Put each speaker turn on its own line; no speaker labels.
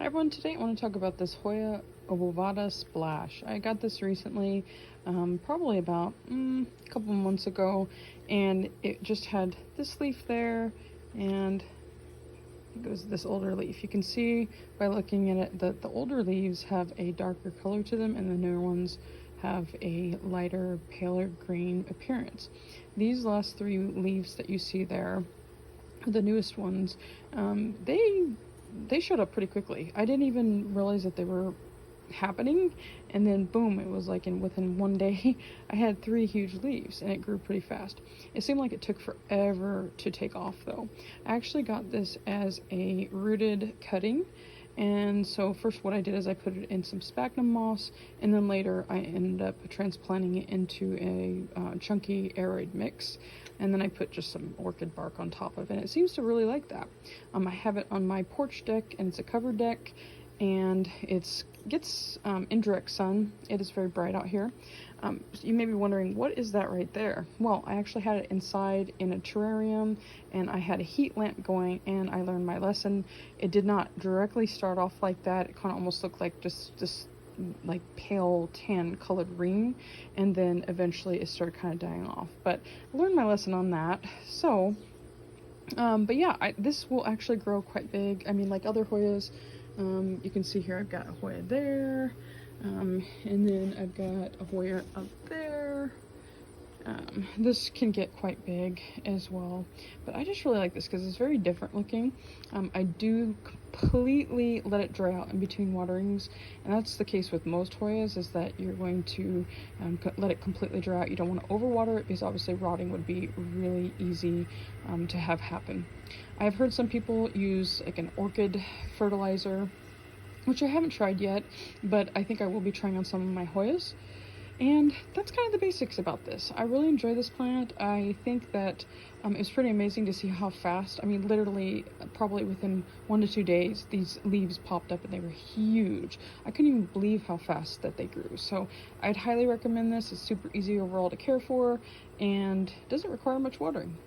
Hi everyone, today I want to talk about this Hoya Obovata splash. I got this recently, probably about a couple months ago, and it just had this leaf there, and it was this older leaf. You can see by looking at it that the older leaves have a darker color to them, and the newer ones have a lighter, paler green appearance. These last three leaves that you see there, the newest ones, they showed up pretty quickly. I didn't even realize that they were happening, and then boom, it was like within one day I had three huge leaves, and it grew pretty fast. It seemed like it took forever to take off though. I actually got this as a rooted cutting, and so first what I did is I put it in some sphagnum moss, and then later I ended up transplanting it into a chunky aroid mix, and then I put just some orchid bark on top of it. It seems to really like that. I have it on my porch deck, and it's a covered deck, and it gets indirect sun. It is very bright out here. You may be wondering, what is that right there? Well, I actually had it inside in a terrarium, and I had a heat lamp going, and I learned my lesson. It did not directly start off like that. It kind of almost looked like just this like pale tan colored ring, and then eventually it started kind of dying off. But I learned my lesson on that. So but yeah, this will actually grow quite big. I mean, like other Hoyas, you can see here I've got a Hoya there, and then I've got a Hoya up there. This can get quite big as well, but I just really like this because it's very different looking. I do completely let it dry out in between waterings, and that's the case with most Hoyas, is that you're going to let it completely dry out. You don't want to overwater it because obviously rotting would be really easy to have happen. I've heard some people use like an orchid fertilizer, which I haven't tried yet, but I think I will be trying on some of my Hoyas. And that's kind of the basics about this. I really enjoy this plant. I think that it's pretty amazing to see how fast, I mean, literally, probably within 1 to 2 days, these leaves popped up and they were huge. I couldn't even believe how fast that they grew. So I'd highly recommend this. It's super easy overall to care for and doesn't require much watering.